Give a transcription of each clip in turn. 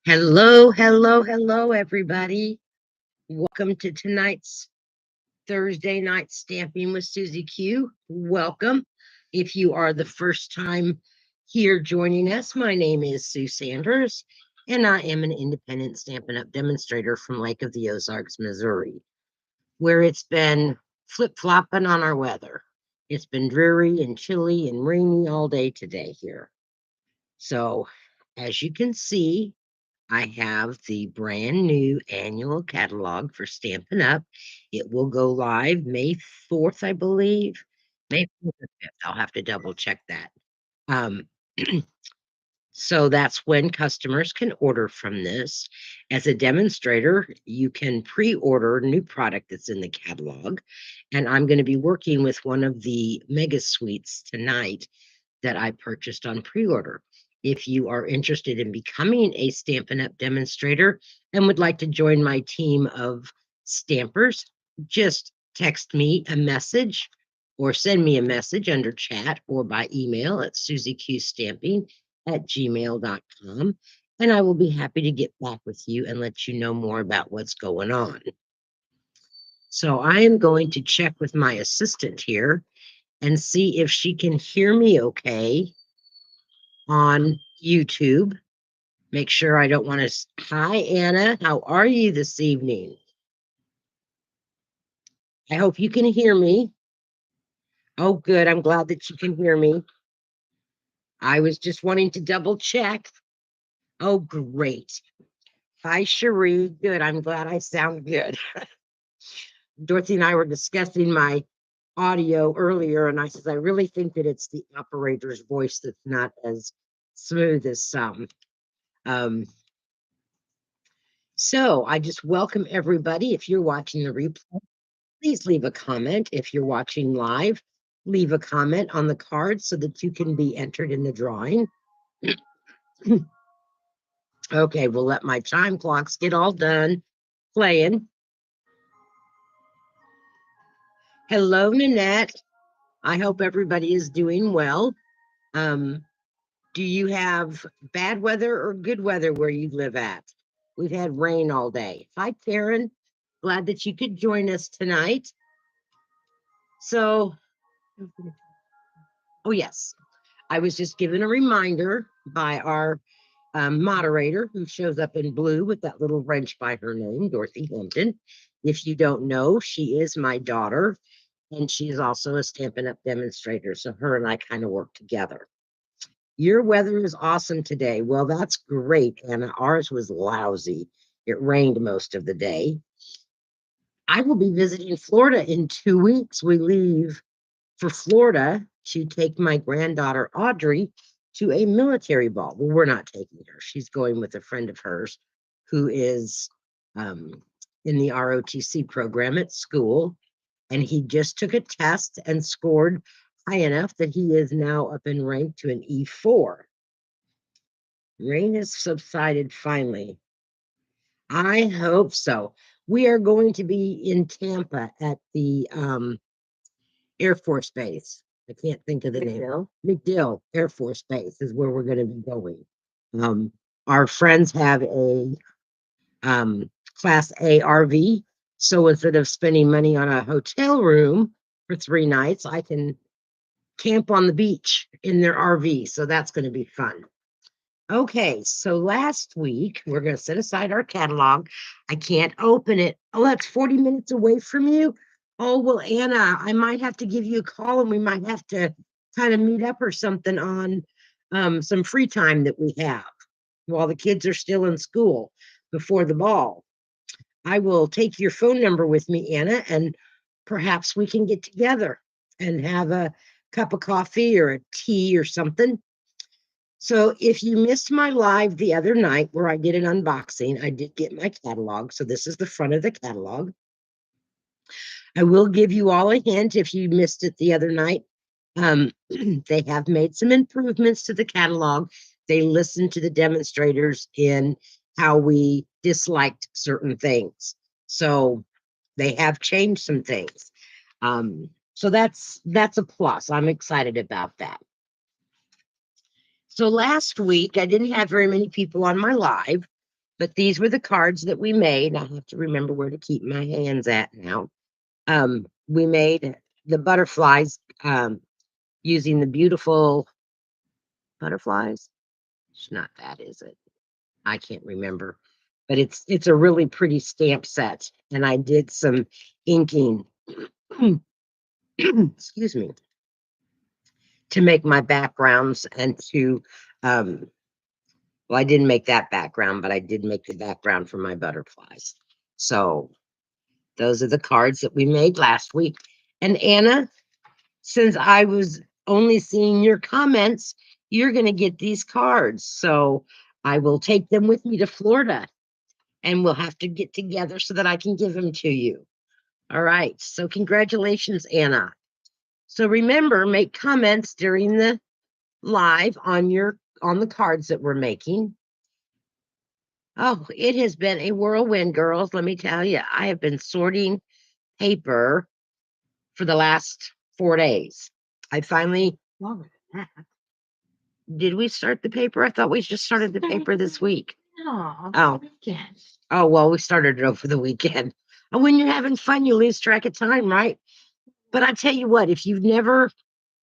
Hello, hello, hello, everybody. Welcome to tonight's Thursday night stamping with Susie Q. Welcome. If you are the first time here joining us, my name is Sue Sanders, and I am an independent Stampin' Up! Demonstrator from Lake of the Ozarks, Missouri, where it's been flip-flopping on our weather. It's been dreary and chilly and rainy all day today here. So, as you can see, I have the brand new annual catalog for Stampin' Up. It will go live May 4th, I believe. May 4th or 5th. I'll have to double check that. Um, so that's when customers can order from this. As a demonstrator, you can pre-order new product that's in the catalog. And I'm going to be working with one of the mega suites tonight that I purchased on pre-order. If you are interested in becoming a Stampin' Up! Demonstrator and would like to join my team of stampers, just text me a message or send me a message under chat or by email at susieqstamping@gmail.com, and I will be happy to get back with you and let you know more about what's going on. So I am going to check with my assistant here and see if she can hear me okay on YouTube. Make sure I don't want to. Hi, Anna. How are you this evening? I hope you can hear me. Oh, good. I'm glad that you can hear me. I was just wanting to double check. Oh, great. Hi, Cherie. Good. I'm glad I sound good. Dorothy and I were discussing my audio earlier, and I said, I really think that it's the operator's voice that's not as smooth as some. So I just welcome everybody. If you're watching the replay, please leave a comment. If you're watching live, leave a comment on the card so that you can be entered in the drawing. Okay, we'll let my chime clocks get all done playing. Hello, Nanette. I hope everybody is doing well. Do you have bad weather or good weather where you live at? We've had rain all day. Hi, Karen. Glad that you could join us tonight. So, oh, yes. I was just given a reminder by our moderator who shows up in blue with that little wrench by her name, Dorothy Hampton. If you don't know, she is my daughter, and she's also a Stampin' Up! Demonstrator. So her and I kind of work together. Your weather is awesome today. Well, that's great, Anna. Ours was lousy. It rained most of the day. I will be visiting Florida in 2 weeks. We leave for Florida to take my granddaughter Audrey to a military ball. Well, we're not taking her. She's going with a friend of hers who is in the ROTC program at school. And he just took a test and scored high enough that he is now up in rank to an E4. Rain has subsided finally. I hope so. We are going to be in Tampa at the Air Force Base. I can't think of the name. MacDill Air Force Base is where we're going to be going. Our friends have a Class A RV. So instead of spending money on a hotel room for 3 nights, I can camp on the beach in their RV. So that's going to be fun. Okay, so last week, we're going to set aside our catalog. I can't open it. Oh, that's 40 minutes away from you. Oh, well, Anna, I might have to give you a call and we might have to kind of meet up or something on some free time that we have while the kids are still in school before the ball. I will take your phone number with me, Anna, and perhaps we can get together and have a cup of coffee or a tea or something. So if you missed my live the other night where I did an unboxing, I did get my catalog. So this is the front of the catalog. I will give you all a hint if you missed it the other night. They have made some improvements to the catalog. They listened to the demonstrators in how we disliked certain things. So they have changed some things. So that's a plus. I'm excited about that. So last week, I didn't have very many people on my live. But these were the cards that we made. I have to remember where to keep my hands at now. We made the butterflies using the beautiful butterflies. It's not that, is it? I can't remember. But it's a really pretty stamp set. And I did some inking. Excuse me, to make my backgrounds and to well, I didn't make that background, but I did make the background for my butterflies. So those are the cards that we made last week. And Anna, since I was only seeing your comments, you're going to get these cards. So I will take them with me to Florida and we'll have to get together so that I can give them to you. All right. So congratulations, Anna. So remember, make comments during the live on the cards that we're making. Oh, it has been a whirlwind, girls. Let me tell you, I have been sorting paper for the last 4 days. I finally Longer than that. did we start the paper? I thought we just started the paper this week. No, Oh. weekend. Oh, well, we started it over the weekend. And when you're having fun, you lose track of time, right? But I tell you what, if you've never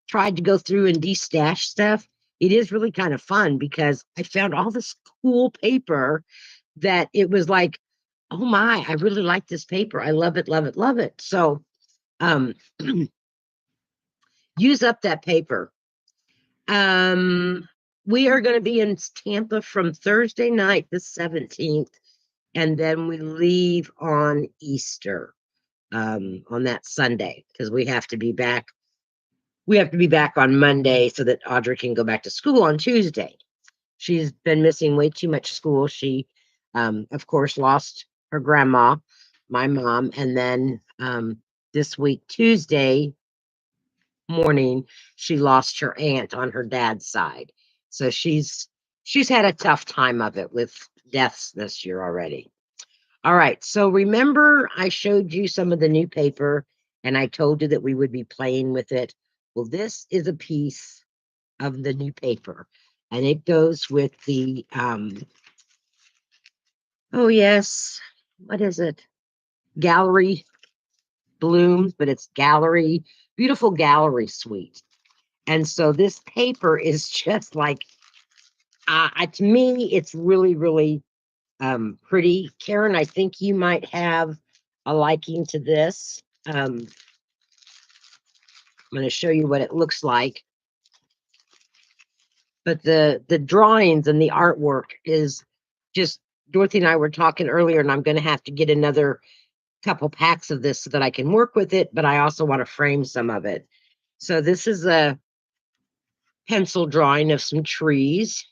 tried to go through and de-stash stuff, it is really kind of fun because I found all this cool paper that it was like, oh my, I really like this paper. I love it, love it, love it. So use up that paper. We are going to be in Tampa from Thursday night, the 17th, and then we leave on Easter, on that Sunday, because we have to be back. We have to be back on Monday so that Audrey can go back to school on Tuesday. She's been missing way too much school. She, of course, lost her grandma, my mom, and then this week, Tuesday morning, she lost her aunt on her dad's side. So she's had a tough time of it with deaths this year already. All right. So remember, I showed you some of the new paper and I told you that we would be playing with it. Well, this is a piece of the new paper and it goes with the, oh, yes. What is it? Gallery Blooms, but it's Gallery, Beautiful Gallery Suite. And so this paper is just like, to me, it's really, really pretty. Karen, I think you might have a liking to this. I'm going to show you what it looks like. But the drawings and the artwork is just, Dorothy and I were talking earlier, and I'm going to have to get another couple packs of this so that I can work with it, but I also want to frame some of it. So this is a pencil drawing of some trees.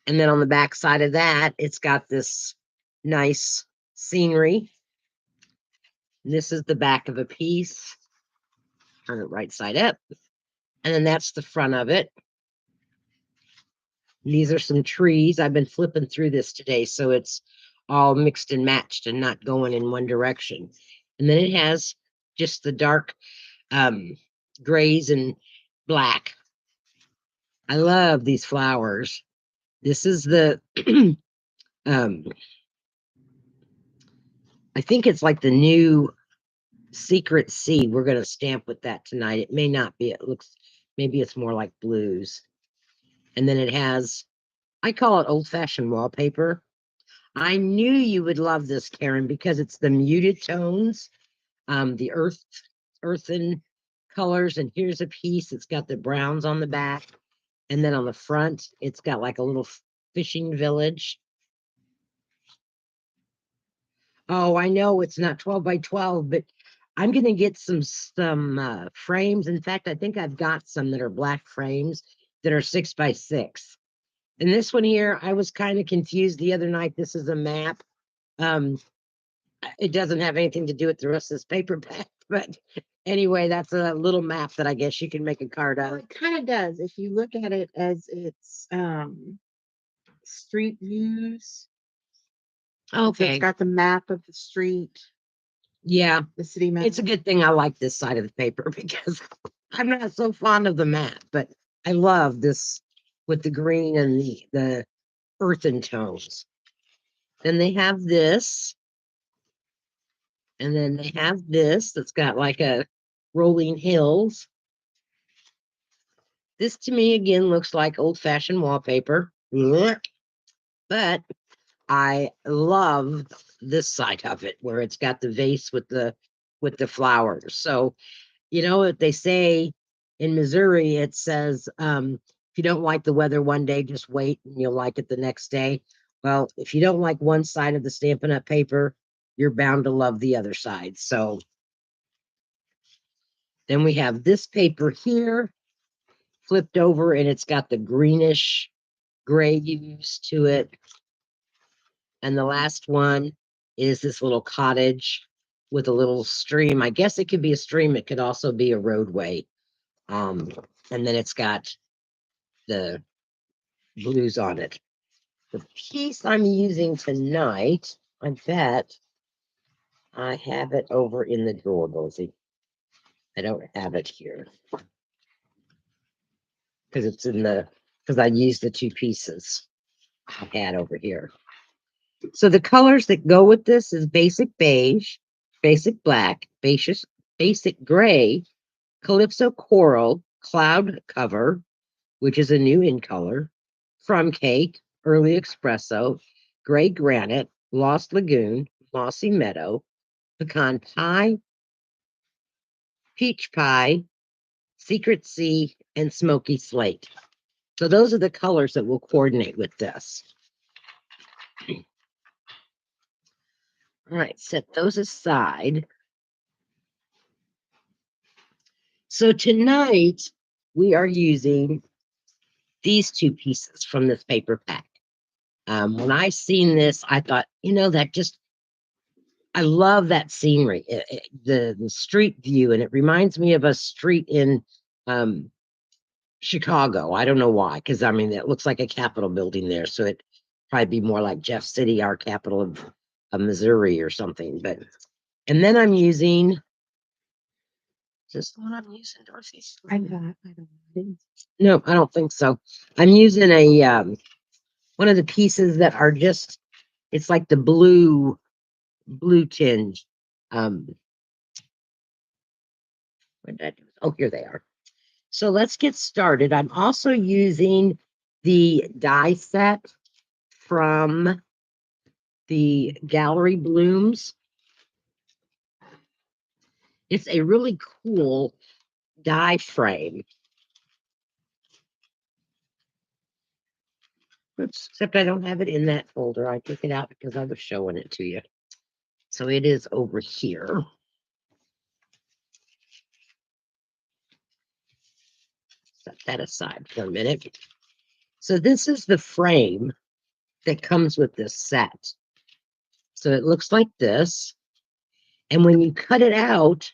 And then on the back side of that, it's got this nice scenery. This is the back of a piece. Turn it right side up. And then that's the front of it. These are some trees. I've been flipping through this today, so it's all mixed and matched and not going in one direction. And then it has just the dark grays and black. I love these flowers. This is the I think it's like the new Secret Sea. We're going to stamp with that tonight. It may not be. It looks, maybe it's more like blues. And then it has, I call it old-fashioned wallpaper. I knew you would love this, Karen, because it's the muted tones, the earthen colors. And here's a piece. It's got the browns on the back. And then on the front, it's got like a little fishing village. Oh, I know it's not 12 by 12, but I'm going to get some frames. In fact, I think I've got some that are black frames that are 6 by 6. And this one here, I was kind of confused the other night. This is a map. It doesn't have anything to do with the rest of this paperback, but anyway, that's a little map that I guess you can make a card Well, out. it kind of does if you look at it as its street views. So Okay. it's got the map of the street, Yeah, the city map. it's a good thing I like this side of the paper because I'm not so fond of the map, but I love this with the green and the earthen tones. Then they have this. And then they have this that's got like a rolling hills. This to me again looks like old-fashioned wallpaper. Blech. But I love this side of it where it's got the vase with the flowers. So, you know what they say in Missouri, it says, if you don't like the weather one day, just wait and you'll like it the next day. Well, if you don't like one side of the Stampin' Up! Paper, you're bound to love the other side. So then we have this paper here flipped over and it's got the greenish gray hues to it. And the last one is this little cottage with a little stream. I guess it could be a stream. It could also be a roadway. And then it's got the blues on it. The piece I'm using tonight, I bet I have it over in the drawer, Rosie. I don't have it here because it's in the, because I used the two pieces I had over here. So the colors that go with this is basic beige, basic black, basic gray, Calypso coral, cloud cover, which is a new in color, From Cake, early espresso, gray granite, lost lagoon, mossy meadow, pecan pie, peach pie, secret sea, and smoky slate. So those are the colors that will coordinate with this. All right, set those aside. So tonight we are using these two pieces from this paper pack. When I seen this, I thought, you know, that just, I love that scenery, the street view, and it reminds me of a street in Chicago. I don't know why, because I mean, it looks like a Capitol building there, so it probably be more like Jeff City, our capital of Missouri or something. But and then I'm using, is this the one I'm using, Dorothy? I don't know. No, I don't think so. I'm using a one of the pieces that are just, it's like the blue tinge. What did I do? Oh, here they are. So let's get started. I'm also using the die set from the Gallery Blooms. It's a really cool die frame. Oops, except I don't have it in that folder. I took it out because I was showing it to you. So it is over here. Set that aside for a minute. So this is the frame that comes with this set. So it looks like this. And when you cut it out,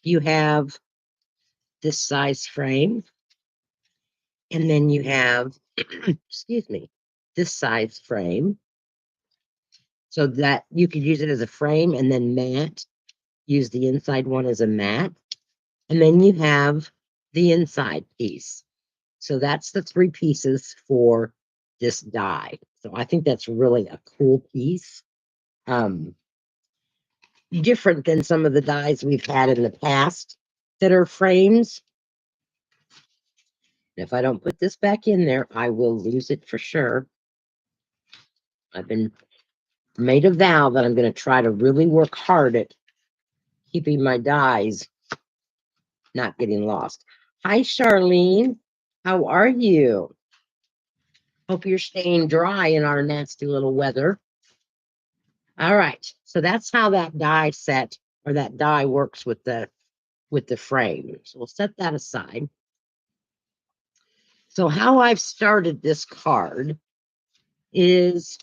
you have this size frame. And then you have, excuse me, this size frame. So that you could use it as a frame and then mat, use the inside one as a mat. And then you have the inside piece. So that's the three pieces for this die. So I think that's really a cool piece. Different than some of the dies we've had in the past that are frames. If I don't put this back in there, I will lose it for sure. I've been made a vow that I'm going to try to really work hard at keeping my dies not getting lost. Hi, Charlene. How are you? Hope you're staying dry in our nasty little weather. All right. So that's how that die set or that die works with the frame. So we'll set that aside. So how I've started this card is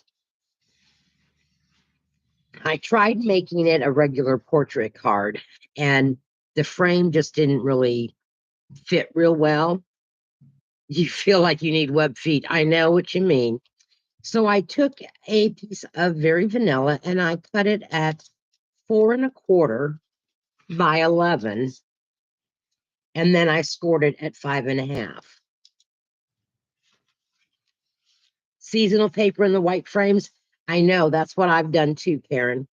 I tried making it a regular portrait card and the frame just didn't really fit real well. You feel like you need web feet. I know what you mean. So I took a piece of very vanilla and I cut it at 4¼ by 11. And then I scored it at 5½. Seasonal paper in the white frames. I know that's what I've done too, Karen.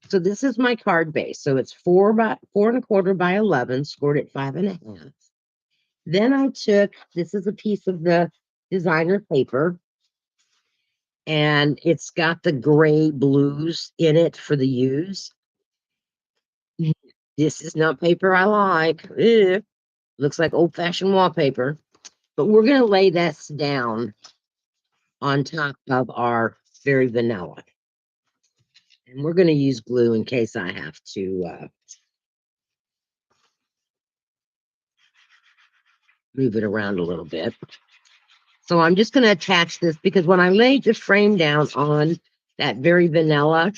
So this is my card base. So it's 4 and 1/4 by 11, scored at 5.5. Then I took, this is a piece of the designer paper, and it's got the gray blues in it for the U's. This is not paper I like. Ugh. Looks like old-fashioned wallpaper. But we're going to lay this down on top of our very vanilla. And we're going to use glue in case I have to move it around a little bit. So I'm just going to attach this because when I laid the frame down on that very vanilla,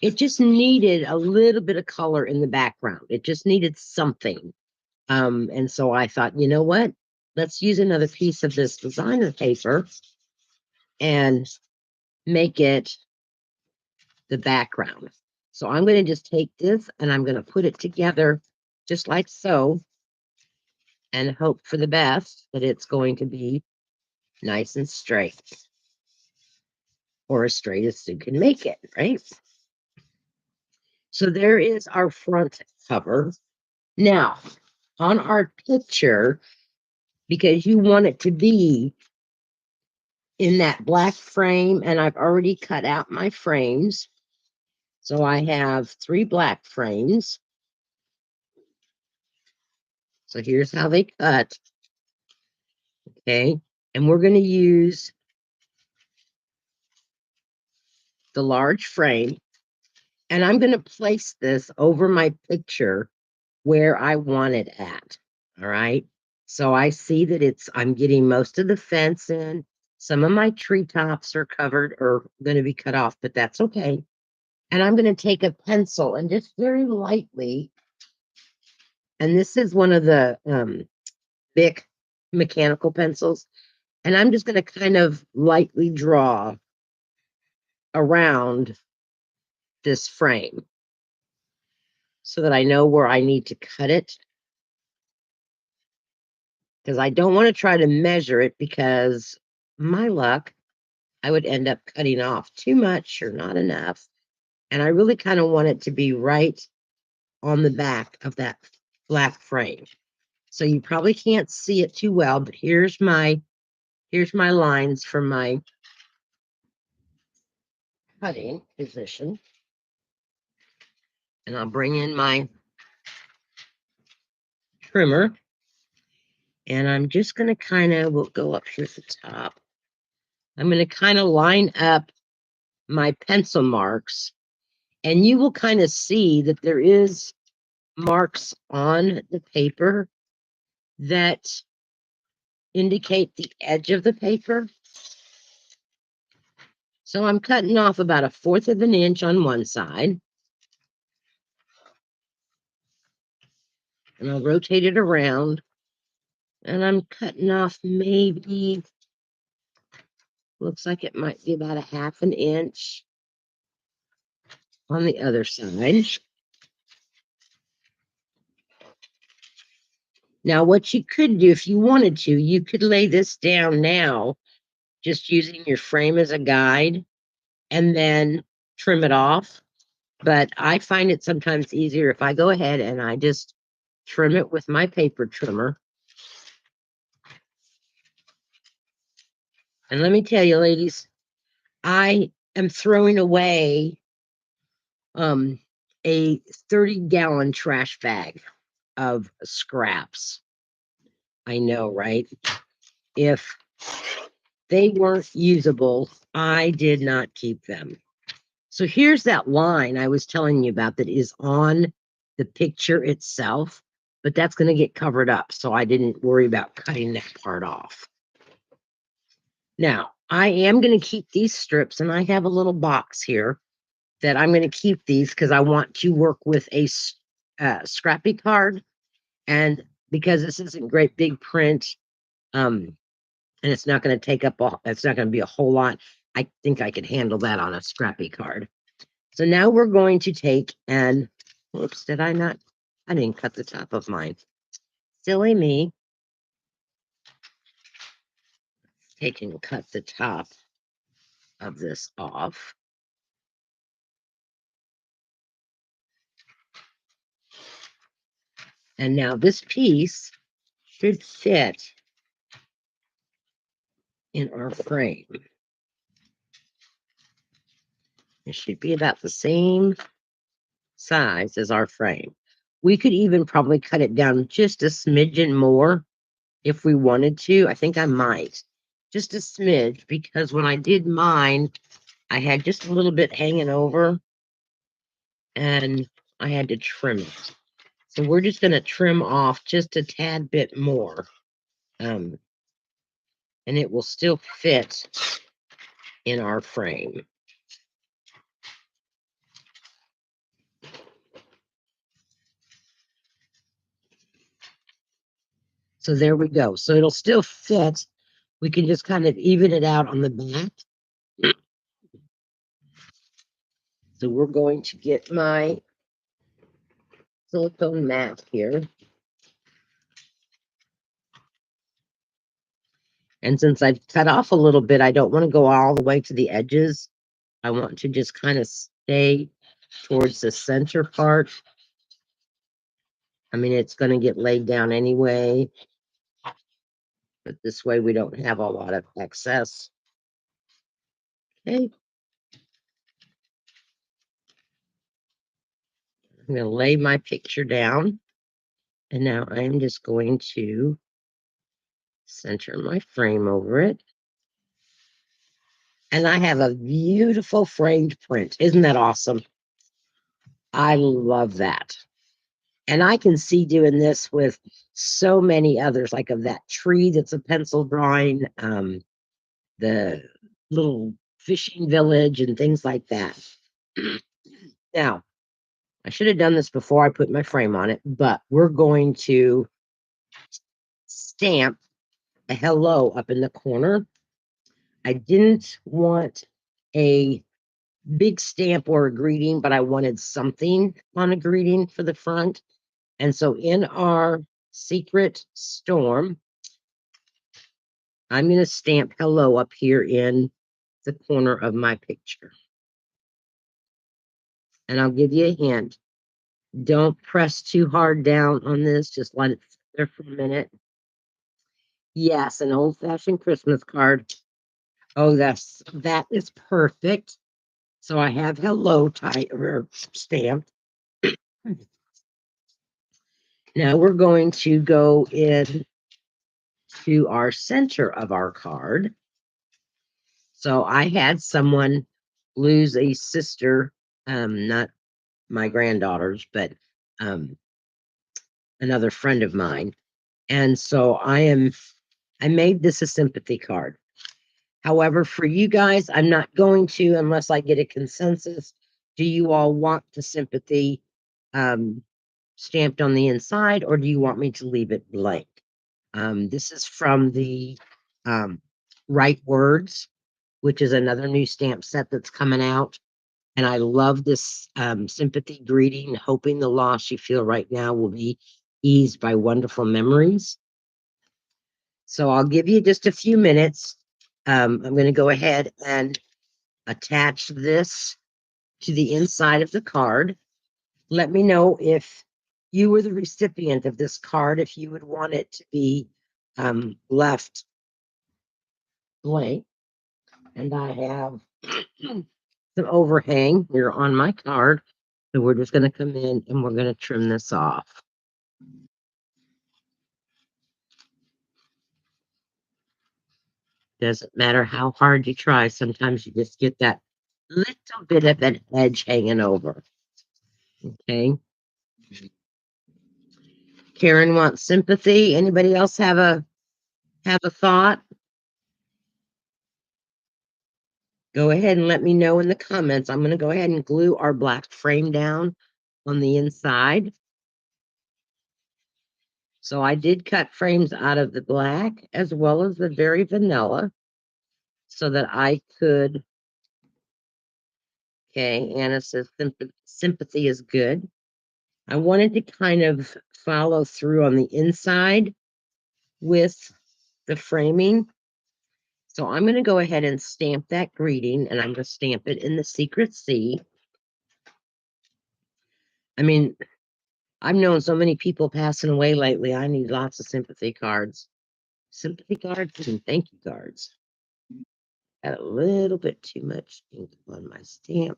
it just needed a little bit of color in the background. It just needed something. And so I thought, you know what? Let's use another piece of this designer paper and make it the background. So I'm going to just take this and I'm going to put it together just like so and hope for the best that it's going to be nice and straight, or as straight as you can make it, right? So there is our front cover. Now, on our picture, because you want it to be in that black frame, and I've already cut out my frames. So I have 3 black frames. So here's how they cut. Okay. And we're going to use the large frame, and I'm going to place this over my picture where I want it at. All right. So I see that I'm getting most of the fence in. Some of my treetops are covered or going to be cut off, but that's okay. And I'm going to take a pencil and just very lightly, and this is one of the big mechanical pencils, and I'm just going to kind of lightly draw around this frame so that I know where I need to cut it. Because I don't want to try to measure it, because my luck, I would end up cutting off too much or not enough. And I really kind of want it to be right on the back of that black frame. So you probably can't see it too well, but here's my lines for my cutting position. And I'll bring in my trimmer. And I'm just going to kind of, we'll go up here at the top. I'm going to kind of line up my pencil marks, and you will kind of see that there is marks on the paper that indicate the edge of the paper. So I'm cutting off about 1/4 of an inch on one side. And I'll rotate it around. And I'm cutting off maybe, looks like it might be about 1/2 an inch on the other side. Now, what you could do if you wanted to, you could lay this down now, just using your frame as a guide, and then trim it off. But I find it sometimes easier if I go ahead and I just trim it with my paper trimmer. And let me tell you, ladies, I am throwing away a 30-gallon trash bag of scraps. I know, right? If they weren't usable, I did not keep them. So here's that line I was telling you about that is on the picture itself, but that's going to get covered up. So I didn't worry about cutting that part off. Now, I am going to keep these strips, and I have a little box here that I'm going to keep these because I want to work with a scrappy card. And because this isn't great big print, and it's not going to take up, it's not going to be a whole lot, I think I could handle that on a scrappy card. So now we're going to take and, whoops, did I not? I didn't cut the top of mine. Silly me. Take and cut the top of this off. And now this piece should fit in our frame. It should be about the same size as our frame. We could even probably cut it down just a smidgen more if we wanted to. I think I might. Just a smidge, because when I did mine, I had just a little bit hanging over and I had to trim it. So we're just going to trim off just a tad bit more. And it will still fit in our frame. So there we go. So it'll still fit. We can just kind of even it out on the back. So we're going to get my silicone mat here. And since I've cut off a little bit, I don't want to go all the way to the edges. I want to just kind of stay towards the center part. I mean, it's going to get laid down anyway, but this way we don't have a lot of excess. Okay. I'm going to lay my picture down. And now I'm just going to center my frame over it. And I have a beautiful framed print. Isn't that awesome? I love that. And I can see doing this with so many others, like of that tree that's a pencil drawing, the little fishing village and things like that. Now, I should have done this before I put my frame on it, but we're going to stamp a hello up in the corner. I didn't want a big stamp or a greeting, but I wanted something on a greeting for the front. And so in our secret storm, I'm going to stamp hello up here in the corner of my picture. And I'll give you a hint. Don't press too hard down on this. Just let it sit there for a minute. Yes, an old-fashioned Christmas card. Oh, that is perfect. So I have hello type or stamped. Now we're going to go in to our center of our card. So I had someone lose a sister, not my granddaughters, but another friend of mine. And so I made this a sympathy card. However, for you guys, I'm not going to unless I get a consensus. Do you all want the sympathy stamped on the inside, or do you want me to leave it blank? This is from the Right Words, which is another new stamp set that's coming out. And I love this sympathy greeting, hoping the loss you feel right now will be eased by wonderful memories. So I'll give you just a few minutes. I'm going to go ahead and attach this to the inside of the card. Let me know if you were the recipient of this card, if you would want it to be left blank. And I have some overhang here on my card. So we're just going to come in and we're going to trim this off. Doesn't matter how hard you try. Sometimes you just get that little bit of an edge hanging over. Okay. Karen wants sympathy. Anybody else have a thought? Go ahead and let me know in the comments. I'm going to go ahead and glue our black frame down on the inside. So I did cut frames out of the black as well as the very vanilla so that I could. Okay, Anna says sympathy is good. I wanted to kind of follow through on the inside with the framing. So I'm going to go ahead and stamp that greeting, and I'm going to stamp it in the secret C. I mean, I've known so many people passing away lately. I need lots of sympathy cards. Sympathy cards and thank you cards. Got a little bit too much ink on my stamp.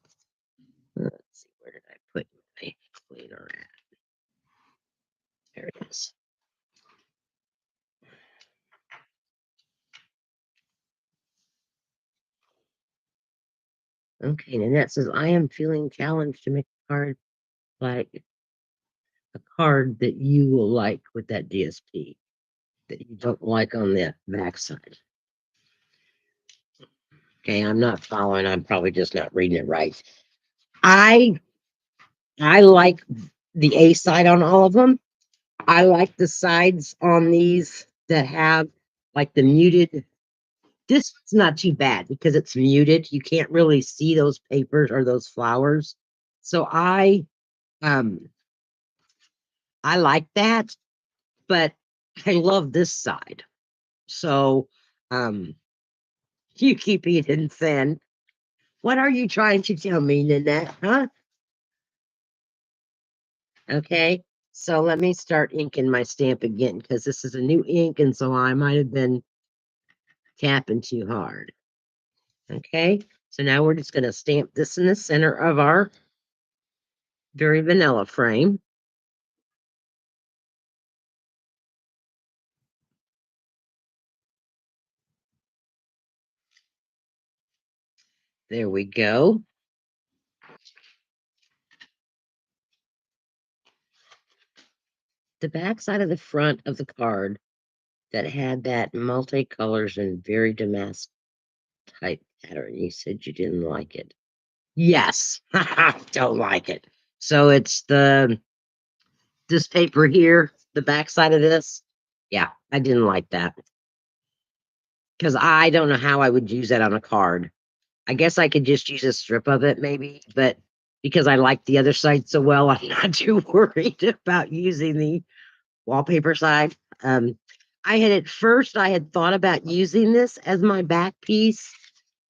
Let's see, where did I put my cleaner at? There it is. Okay, Nanette says, I am feeling challenged to make a card like a card that you will like with that DSP that you don't like on the backside. Okay, I'm not following. I'm probably just not reading it right. I like the A side on all of them. I like the sides on these that have like the muted. This is not too bad because it's muted. You can't really see those papers or those flowers. So um I like that, but I love this side. So um you keep eating thin. What are you trying to tell me, Nanette? Huh? Okay. So let me start inking my stamp again because this is a new ink, and so I might have been tapping too hard. Okay. So now we're just going to stamp this in the center of our very vanilla frame. There we go. The back side of the front of the card that had that multicolors and very damask type pattern. You said you didn't like it. Yes. Don't like it. So it's this paper here, the back side of this. Yeah, I didn't like that because I don't know how I would use that on a card. I guess I could just use a strip of it maybe, but because I like the other side so well, I'm not too worried about using the wallpaper side. I had at first I had thought about using this as my back piece,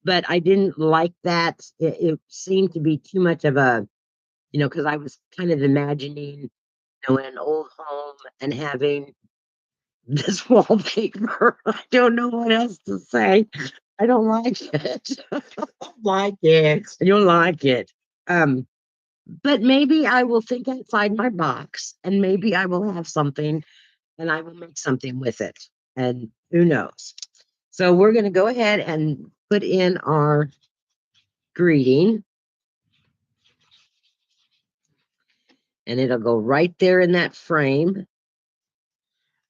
but I didn't like that. It seemed to be too much of a, because I was kind of imagining, in an old home and having this wallpaper. I don't know what else to say. I don't like it. I don't like it. I don't like it. Um, but maybe I will think outside my box and maybe I will have something and I will make something with it. And who knows? So we're going to go ahead and put in our greeting and it'll go right there in that frame.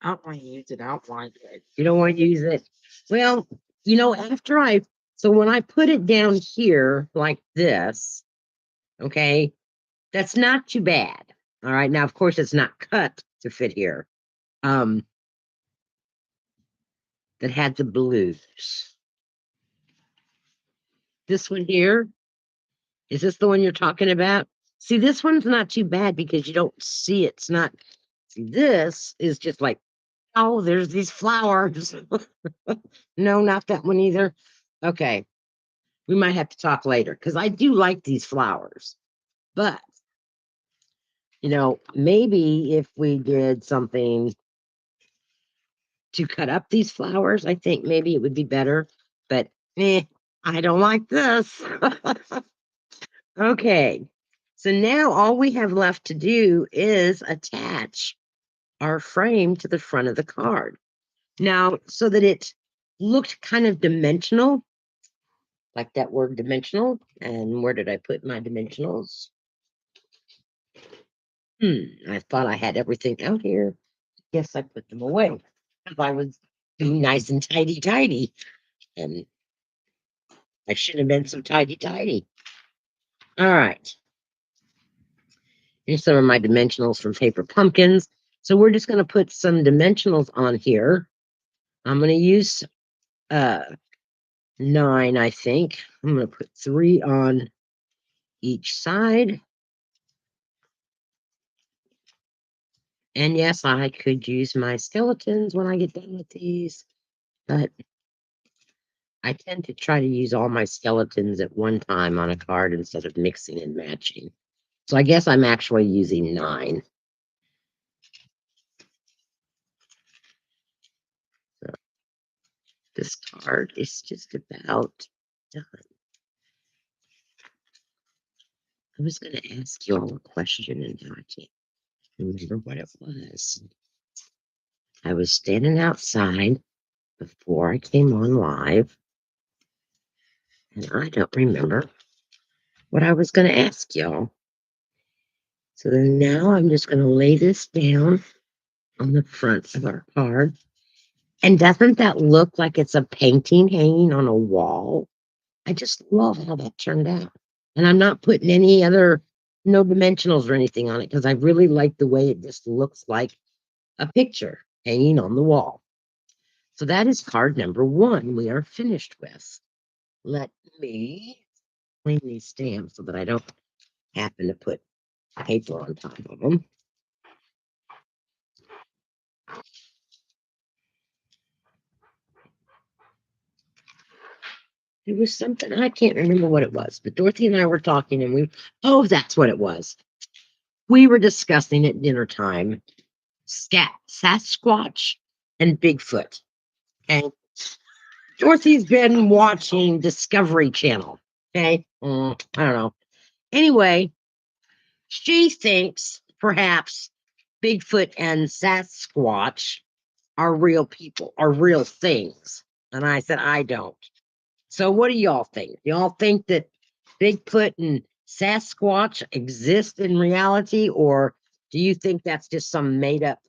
I don't want to use it. I don't like it. You don't want to use it. Well, so when I put it down here like this, okay, that's not too bad. All right. Now, of course, it's not cut to fit here. Um, that had the blues. This one here, is this the one you're talking about? See, this one's not too bad because you don't see it. It's not, see, this is just like, oh, there's these flowers. No, not that one either. Okay. We might have to talk later because I do like these flowers. But, maybe if we did something to cut up these flowers, I think maybe it would be better. But I don't like this. Okay. So now all we have left to do is attach our frame to the front of the card. Now, so that it looked kind of dimensional, like that word dimensional. And where did I put my dimensionals? I thought I had everything out here. Yes, I put them away because I was being nice and tidy. And I shouldn't have been so tidy. All right. Here's some of my dimensionals from Paper Pumpkins. So we're just going to put some dimensionals on here. I'm going to use 9, I think. I'm going to put 3 on each side. And yes, I could use my skeletons when I get done with these, but I tend to try to use all my skeletons at one time on a card instead of mixing and matching. So I guess I'm actually using 9. This card is just about done. I was going to ask you all a question and now I can't remember what it was. I was standing outside before I came on live, and I don't remember what I was going to ask y'all. So then now I'm just going to lay this down on the front of our card. And doesn't that look like it's a painting hanging on a wall? I just love how that turned out. And I'm not putting any other, no dimensionals or anything on it because I really like the way it just looks like a picture hanging on the wall. So that is card number 1 we are finished with. Let me clean these stamps so that I don't happen to put paper on top of them. It was something, I can't remember what it was, but Dorothy and I were talking and oh, that's what it was. We were discussing at dinner time Sasquatch and Bigfoot. And Dorothy's been watching Discovery Channel. Okay. I don't know. Anyway, she thinks perhaps Bigfoot and Sasquatch are real people, are real things. And I said, I don't. So what do y'all think? Y'all think that Bigfoot and Sasquatch exist in reality, or do you think that's just some made up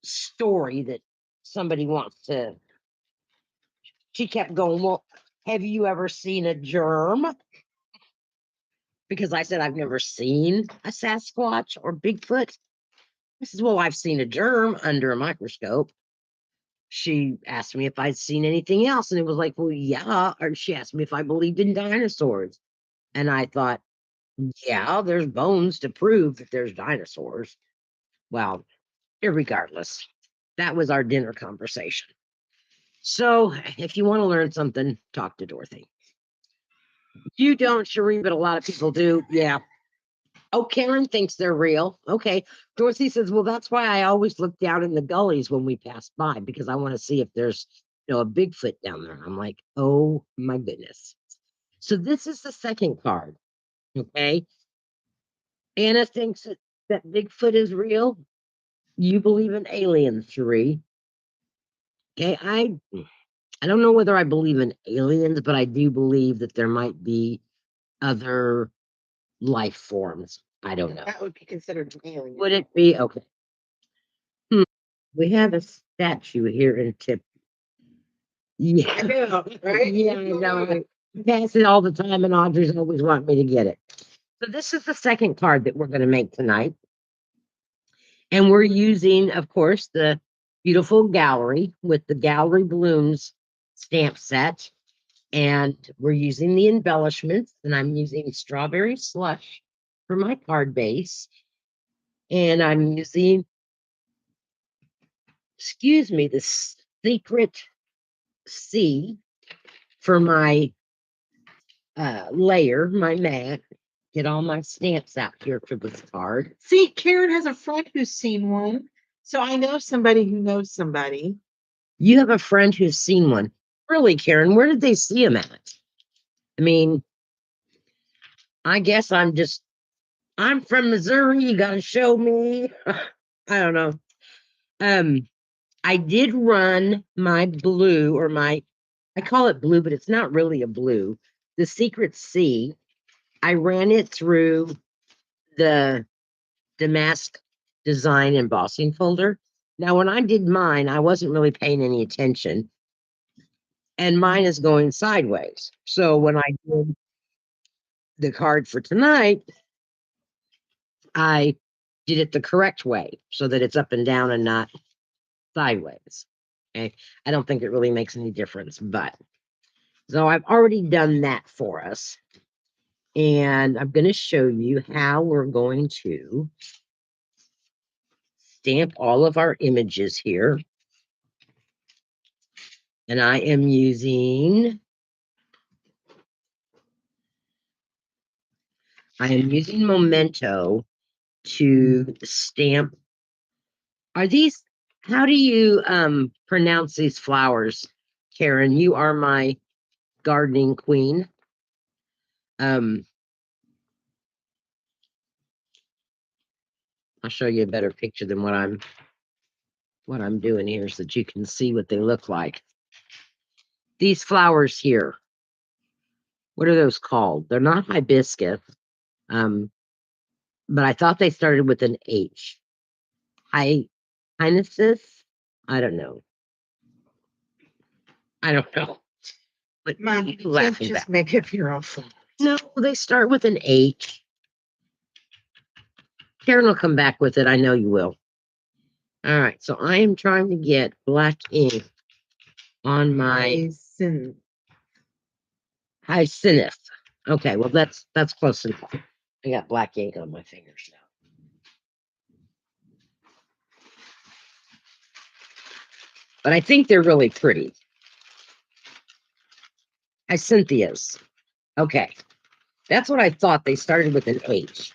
story that somebody wants to? She kept going, well, have you ever seen a germ? Because I said, I've never seen a Sasquatch or Bigfoot. I says, well, I've seen a germ under a microscope. She asked me if I'd seen anything else. And it was like, well, yeah. Or she asked me if I believed in dinosaurs. And I thought, yeah, there's bones to prove that there's dinosaurs. Well, irregardless, that was our dinner conversation. So if you want to learn something, talk to Dorothy. You don't, Cherie, but a lot of people do. Yeah. Oh, Karen thinks they're real. Okay. Dorothy says, well, that's why I always look down in the gullies when we pass by because I want to see if there's, a Bigfoot down there. I'm like, oh my goodness. So this is the second card. Okay. Anna thinks that Bigfoot is real. You believe in aliens, Cherie. Okay. I don't know whether I believe in aliens, but I do believe that there might be other life forms. I don't know. That would be considered an alien. Would it be? Okay. We have a statue here in Tip. Yeah. I know, right? Yeah, I know. I pass it all the time, and Audrey's always want me to get it. So this is the second card that we're going to make tonight. And we're using, of course, the Beautiful Gallery with the Gallery Balloons stamp set. And we're using the embellishments, and I'm using Strawberry Slush for my card base. And I'm using, excuse me, the Secret C for my layer, my mat. Get all my stamps out here for this card. See, Karen has a friend who's seen one. So I know somebody who knows somebody. You have a friend who's seen one. Really, Karen, where did they see him at? I mean, I guess I'm from Missouri. You gotta show me. I don't know. I did run my blue or I call it blue, but it's not really a blue. The Secret C. I ran it through the Damask design embossing folder. Now, when I did mine, I wasn't really paying any attention, and mine is going sideways. So when I did the card for tonight, I did it the correct way so that it's up and down and not sideways. Okay. I don't think it really makes any difference, but so I've already done that for us. And I'm going to show you how we're going to stamp all of our images here. And I am using Memento to stamp. Are these, how do you pronounce these flowers, Karen, you are my gardening queen. I'll show you a better picture than what I'm doing here so that you can see what they look like. These flowers here, what are those called? They're not hibiscus. But I thought they started with an H. Hinosis? I don't know. I don't know. But Mom, you you can't laughing just back. make up your own flowers. No, they start with an H. Karen will come back with it. I know you will. All right. So I am trying to get black ink on my hyacinth. Okay. Well, that's close enough. I got black ink on my fingers now. But I think they're really pretty. Hyacinthias. Okay. That's what I thought. They started with an H.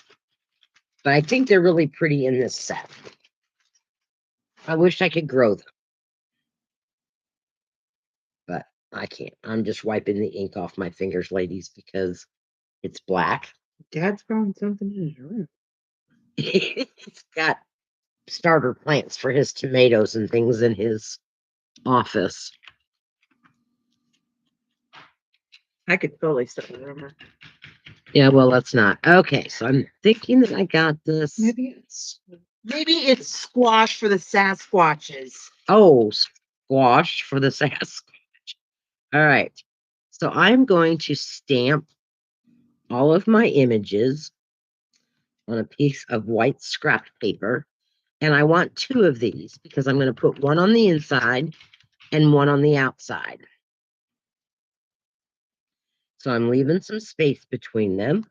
But I think they're really pretty in this set. I wish I could grow them. But I can't. I'm just wiping the ink off my fingers, ladies, because it's black. Dad's growing something in his room. He's got starter plants for his tomatoes and things in his office. I could totally start a rumor. Yeah, well, let's not. Okay, so I'm thinking that I got this. Maybe it's squash for the Sasquatches. Oh, squash for the Sasquatch. All right. So I'm going to stamp all of my images on a piece of white scrap paper. And I want 2 of these because I'm going to put one on the inside and one on the outside. So I'm leaving some space between them.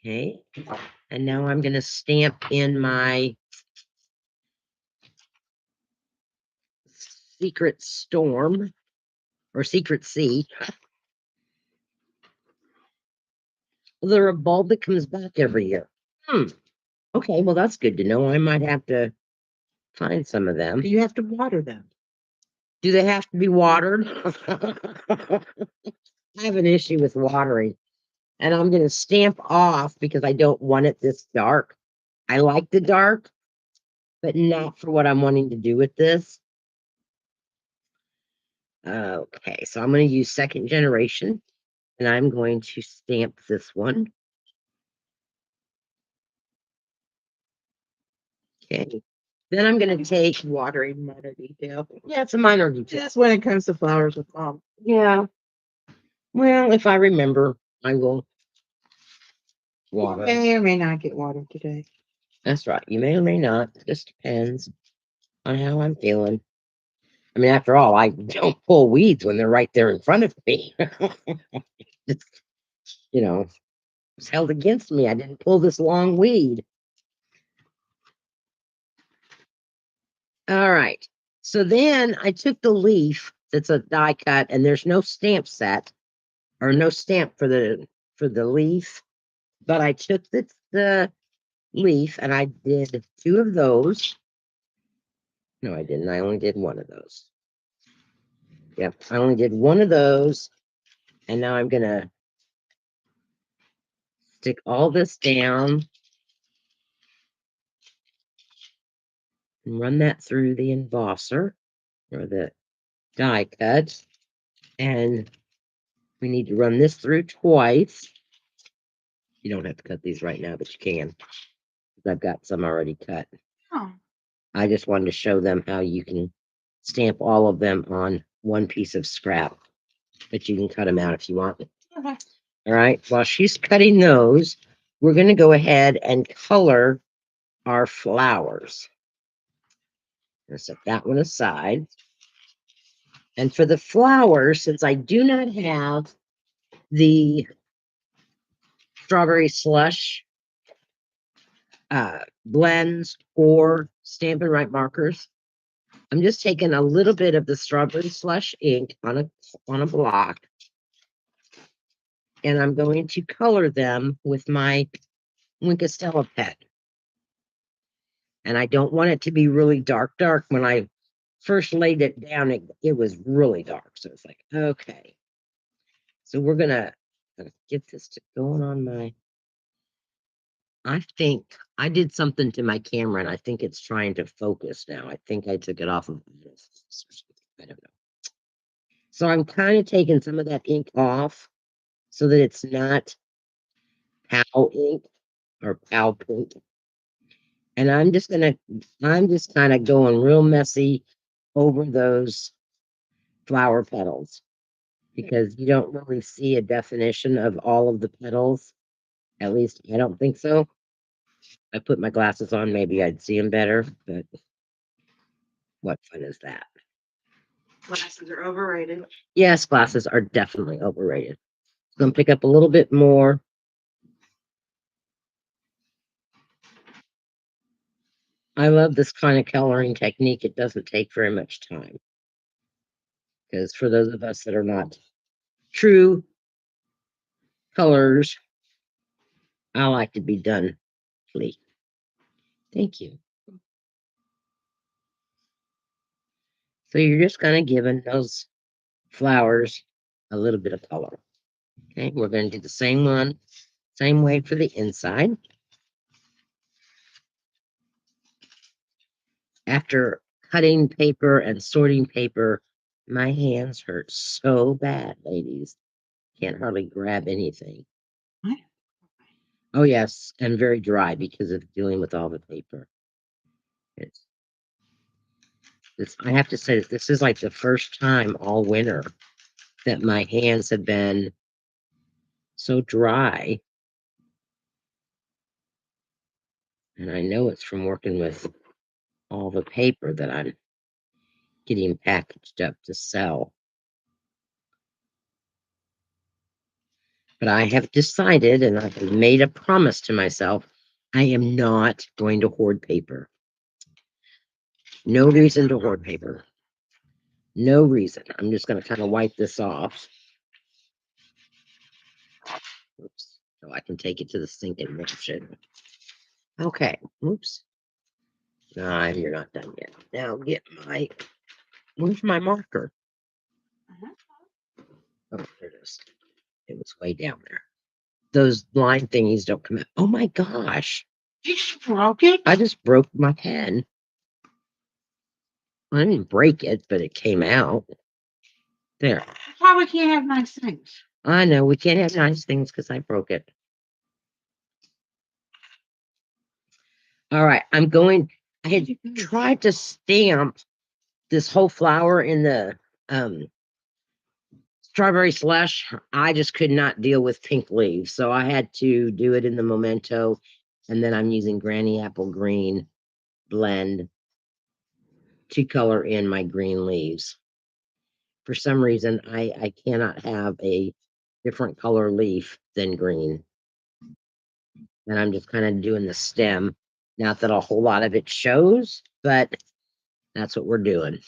Okay. And now I'm going to stamp in my Secret Storm or Secret Sea. They're a bulb that comes back every year. Okay, well, that's good to know. I might have to find some of them. You have to water them. Do they have to be watered? I have an issue with watering. And I'm going to stamp off because I don't want it this dark. I like the dark, but not for what I'm wanting to do with this. Okay, so I'm going to use second generation, and I'm going to stamp this one. Okay, then I'm going to take Watering minor detail. Yeah, it's a minor detail. Just when it comes to flowers with Mom. Yeah. Well, if I remember, I will water. You may or may not get watered today. That's right. You may or may not. Just depends on how I'm feeling. I mean, after all, I don't pull weeds when they're right there in front of me. It's, it's held against me. I didn't pull this long weed. All right. So then I took the leaf that's a die cut, and there's no stamp set or no stamp for the leaf. But I took the leaf and I did 2 of those. No, I didn't. I only did 1 of those. Yep, I only did 1 of those. And now I'm gonna stick all this down and run that through the embosser or the die cut. And we need to run this through twice. You don't have to cut these right now, but you can. I've got some already cut. Oh. I just wanted to show them how you can stamp all of them on one piece of scrap, but you can cut them out if you want. Okay. All right. While she's cutting those, we're going to go ahead and color our flowers. I'll set that one aside. And for the flowers, since I do not have the strawberry slush blends or Stampin' Right markers, I'm just taking a little bit of the strawberry slush ink on a block, and I'm going to color them with my Wink of Stella pen. And I don't want it to be really dark, dark. When I first laid it down, it was really dark. So it's like, okay. So we're gonna get this to going on my. I think I did something to my camera and I think it's trying to focus now. I think I took it off of autofocus or something. I don't know. So I'm kind of taking some of that ink off so that it's not POW ink or POW pink. And I'm just kind of going real messy over those flower petals because you don't really see a definition of all of the petals. At least I don't think so. I put my glasses on, maybe I'd see them better, but what fun is that? Glasses are overrated. Yes, glasses are definitely overrated. I'm gonna pick up a little bit more. I love this kind of coloring technique. It doesn't take very much time. Because for those of us that are not true colors, I like to be done, please. Thank you. So you're just kind of giving those flowers a little bit of color. Okay, we're going to do the same one, same way for the inside. After cutting paper and sorting paper, my hands hurt so bad, ladies. Can't hardly grab anything. Oh, yes, and very dry because of dealing with all the paper. I have to say that this is like the first time all winter that my hands have been so dry. And I know it's from working with all the paper that I'm getting packaged up to sell. But I have decided, and I have made a promise to myself, I am not going to hoard paper. No reason to hoard paper. No reason. I'm just going to kind of wipe this off. Oops. So I can take it to the sink and wash it. Okay. Oops. No, you're not done yet. Now get where's my marker? Oh, there it is. It was way down there. Those line thingies don't come out. Oh my gosh. You just broke it? I just broke my pen. I didn't break it, but it came out. There. That's why we can't have nice things. I know we can't have nice things because I broke it. All right. I had tried to stamp this whole flower in the strawberry slush. I just could not deal with pink leaves. So I had to do it in the Memento. And then I'm using Granny Apple Green blend to color in my green leaves. For some reason, I cannot have a different color leaf than green. And I'm just kind of doing the stem. Not that a whole lot of it shows, but that's what we're doing.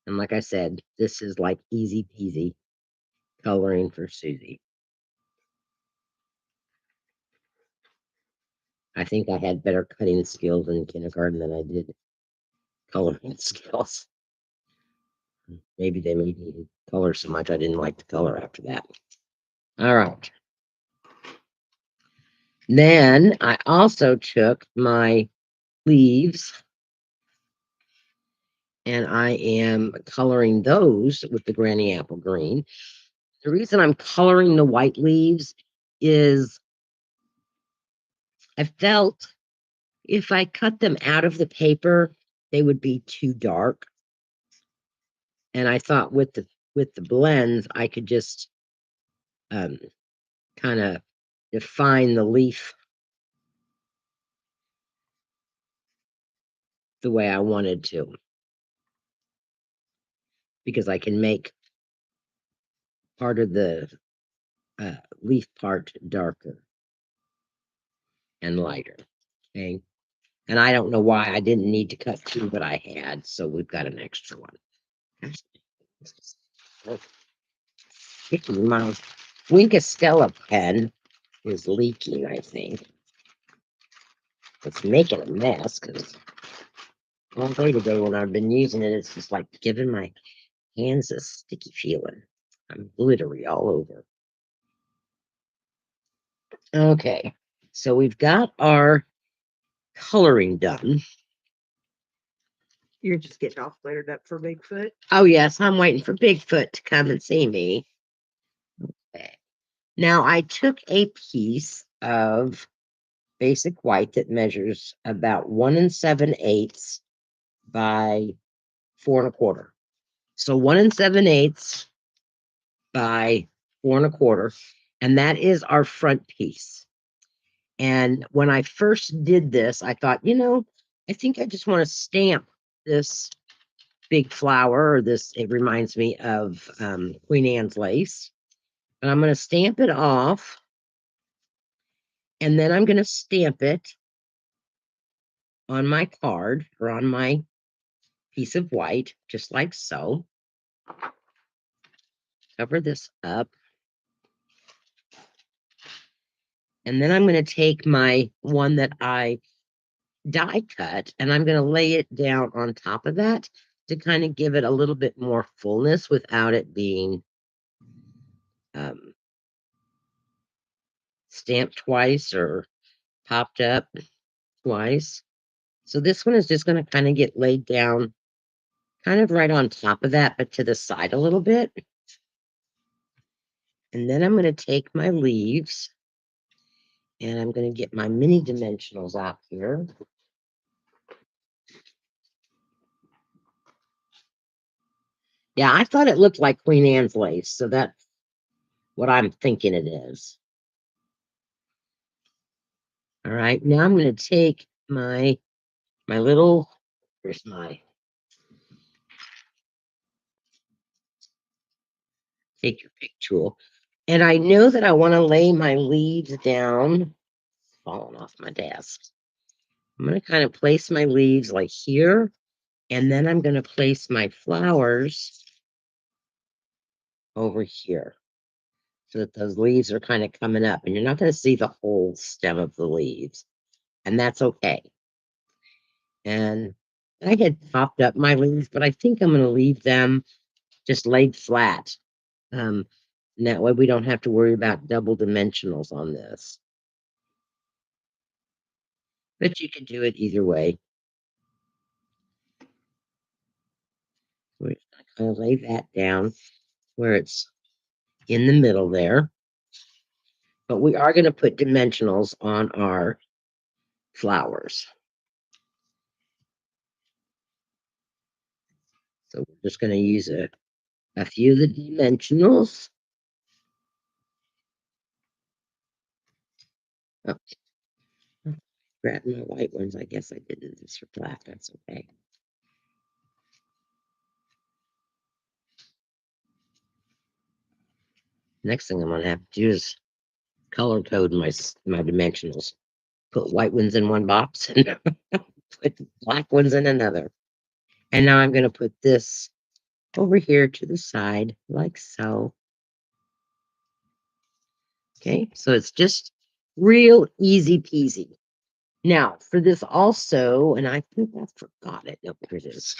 And like I said, this is like easy peasy coloring for Suzie. I think I had better cutting skills in kindergarten than I did coloring skills. Maybe they made me color so much I didn't like to color after that. All right. Then I also took my leaves and I am coloring those with the Granny Apple Green. The reason I'm coloring the white leaves is I felt if I cut them out of the paper, they would be too dark. And I thought with the blends, I could just kind of define the leaf the way I wanted to. Because I can make part of the leaf part darker and lighter. Okay. And I don't know why I didn't need to cut two, but I had. So we've got an extra one. My Wink Estella pen is leaking, I think. it's making a mess because all day today when I've been using it, it's just like giving my hands a sticky feeling. I'm glittery all over. Okay, so we've got our coloring done. You're just getting all glittered up for Bigfoot. Oh, yes, I'm waiting for Bigfoot to come and see me. Okay. Now, I took a piece of basic white that measures about 1 7/8 by 4 1/4. So 1 7/8 by 4 1/4, and that is our front piece. And when I first did this, I thought, I think I just want to stamp this big flower, or this, it reminds me of Queen Anne's lace. And I'm going to stamp it off, and then I'm going to stamp it on my card or on my piece of white, just like so. Cover this up. And then I'm going to take my one that I die cut, and I'm going to lay it down on top of that to kind of give it a little bit more fullness without it being stamped twice or popped up twice. So this one is just going to kind of get laid down kind of right on top of that, but to the side a little bit. And then I'm going to take my leaves and I'm going to get my mini dimensionals out here. Yeah, I thought it looked like Queen Anne's lace, so that's what I'm thinking it is. All right, now I'm going to take my little, where's my, take your pick tool. And I know that I want to lay my leaves down, falling off my desk. I'm going to kind of place my leaves like here, and then I'm going to place my flowers over here so that those leaves are kind of coming up, and you're not going to see the whole stem of the leaves, and that's okay. And I had popped up my leaves, but I think I'm going to leave them just laid flat. And that way we don't have to worry about double dimensionals on this. But you can do it either way. We're going to lay that down where it's in the middle there. But we are going to put dimensionals on our flowers. So we're just going to use a few of the dimensionals. Oh, grab my white ones. I guess I did this for black. That's okay. Next thing I'm going to have to do is color code my dimensionals. Put white ones in one box and put black ones in another. And now I'm going to put this over here to the side like so. Okay, so it's just real easy peasy. Now for this also, and I think I forgot it. Nope, here it is.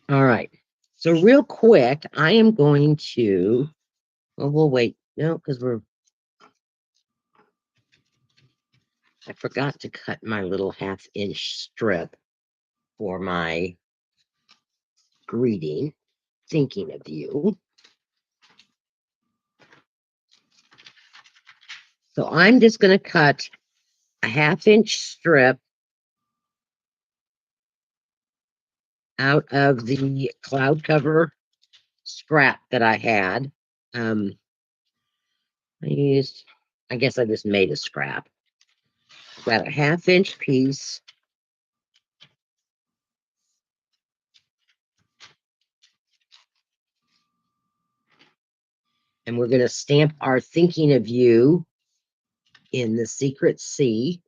All right. So real quick, I am going to, well, we'll wait. No, because I forgot to cut my little 1/2-inch strip for my greeting, thinking of you. So I'm just going to cut a 1/2-inch strip out of the cloud cover scrap that I had. I guess I just made a scrap. Got a 1/2-inch piece. And we're going to stamp our thinking of you in the secret C.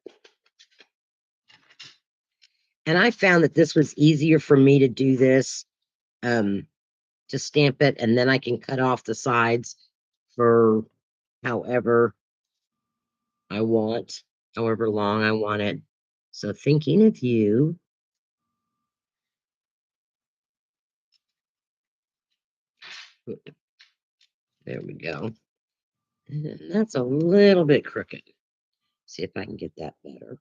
And I found that this was easier for me to do this, to stamp it, and then I can cut off the sides for however I want. however long I want it. So thinking of you. There we go. And that's a little bit crooked. See if I can get that better.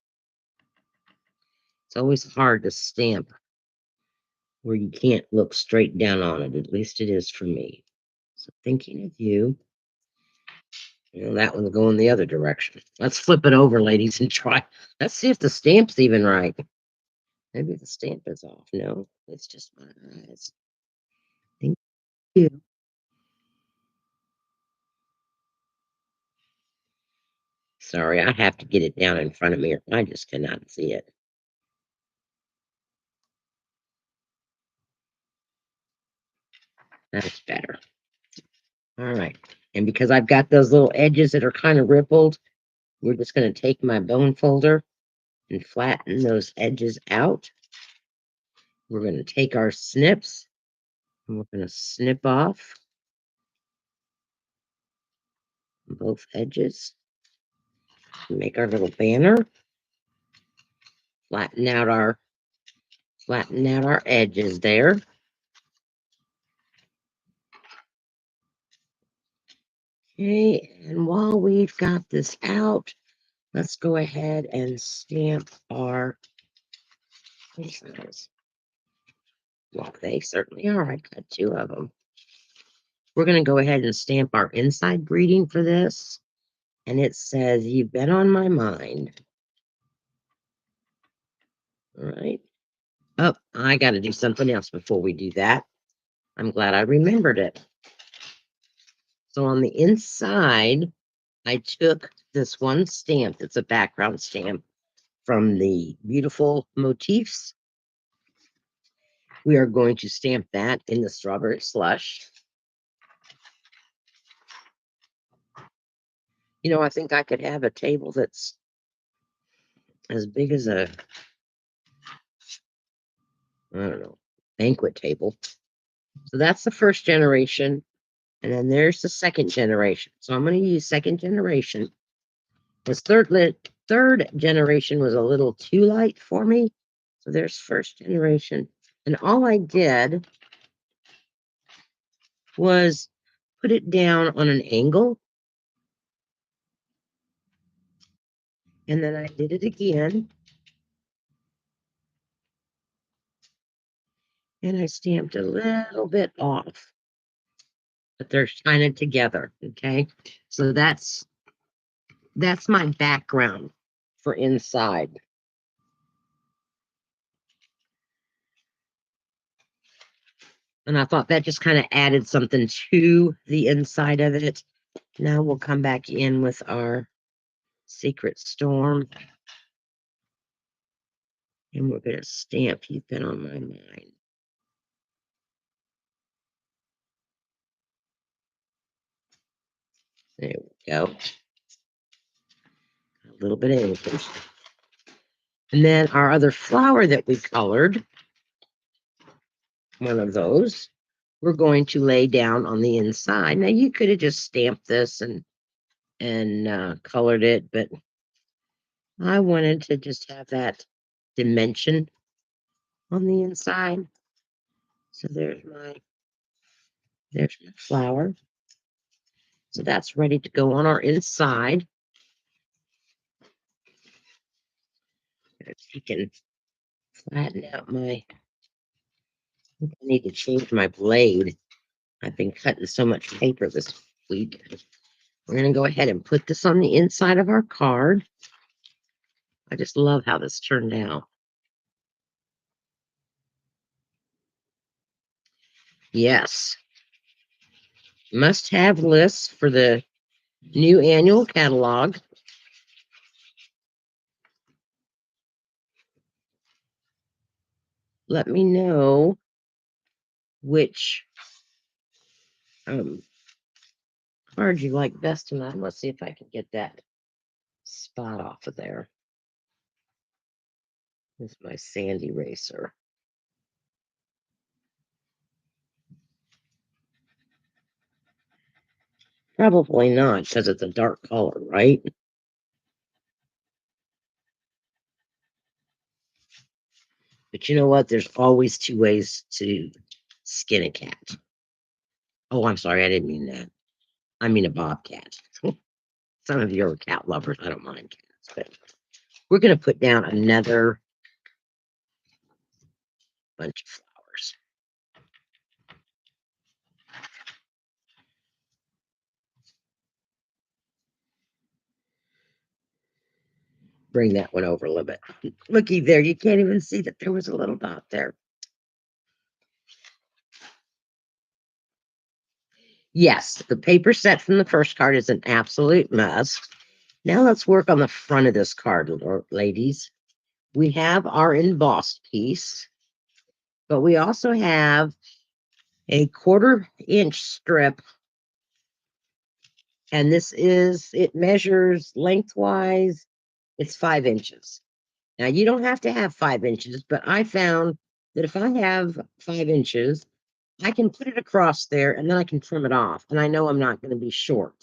It's always hard to stamp where you can't look straight down on it. At least it is for me. So thinking of you. Well, that one's going the other direction. Let's flip it over, ladies, and try. Let's see if the stamp's even right. Maybe the stamp is off. No, it's just my eyes. Thank you. Sorry, I have to get it down in front of me or I just cannot see it. That's better. All right. And because I've got those little edges that are kind of rippled, we're just going to take my bone folder and flatten those edges out. We're going to take our snips and we're going to snip off both edges. Make our little banner. Flatten out our edges there. Okay, and while we've got this out, let's go ahead and stamp our pieces. Well, they certainly are. I got 2 of them. We're going to go ahead and stamp our inside greeting for this. And it says, "You've been on my mind." All right. Oh, I got to do something else before we do that. I'm glad I remembered it. So on the inside, I took this one stamp that's a background stamp from the Beautiful Motifs. We are going to stamp that in the strawberry slush. You know, I think I could have a table that's as big as a, I don't know, banquet table. So that's the first generation. And then there's the second generation. So I'm going to use second generation. This third generation was a little too light for me. So there's first generation. And all I did was put it down on an angle. And then I did it again. And I stamped a little bit off. But they're kind of together. Okay. So that's my background for inside. And I thought that just kind of added something to the inside of it. Now we'll come back in with our Secret Storm. And we're going to stamp "You've Been on My Mind." There we go. A little bit of ink. And then our other flower that we colored, one of those, we're going to lay down on the inside. Now you could have just stamped this and colored it, but I wanted to just have that dimension on the inside. So there's my flower. So that's ready to go on our inside. You can flatten out my, I need to change my blade. I've been cutting so much paper this week. We're going to go ahead and put this on the inside of our card. I just love how this turned out. Yes. Must have lists for the new annual catalog. Let me know which card you like best tonight. Let's see if I can get that spot off of there. This is my sand eraser. Probably not, because it's a dark color, right? But you know what? There's always two ways to skin a cat. Oh, I'm sorry. I didn't mean that. I mean a bobcat. Some of you are cat lovers. I don't mind cats, but we're going to put down another bunch of flowers. Bring that one over a little bit. Looky there. You can't even see that there was a little dot there. Yes, the paper set from the first card is an absolute must. Now let's work on the front of this card, ladies. We have our embossed piece, but we also have a 1/4-inch strip. And it measures lengthwise, it's 5 inches. Now you don't have to have 5 inches, but I found that if I have 5 inches, I can put it across there and then I can trim it off. And I know I'm not going to be short.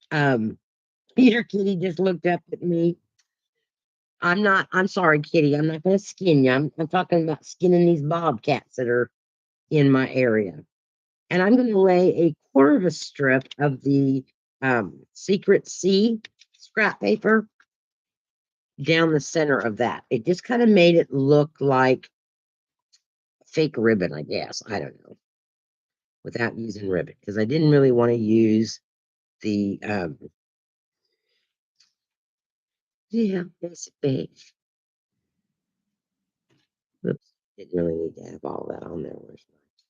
Peter Kitty just looked up at me. I'm sorry, Kitty. I'm not going to skin you. I'm talking about skinning these bobcats that are in my area. And I'm going to lay a 1/4 of a strip of the Secret Sea scrap paper down the center of that. It just kind of made it look like fake ribbon, I guess. I don't know. Without using ribbon, because I didn't really want to use the basic beige. Oops, didn't really need to have all that on there. Where's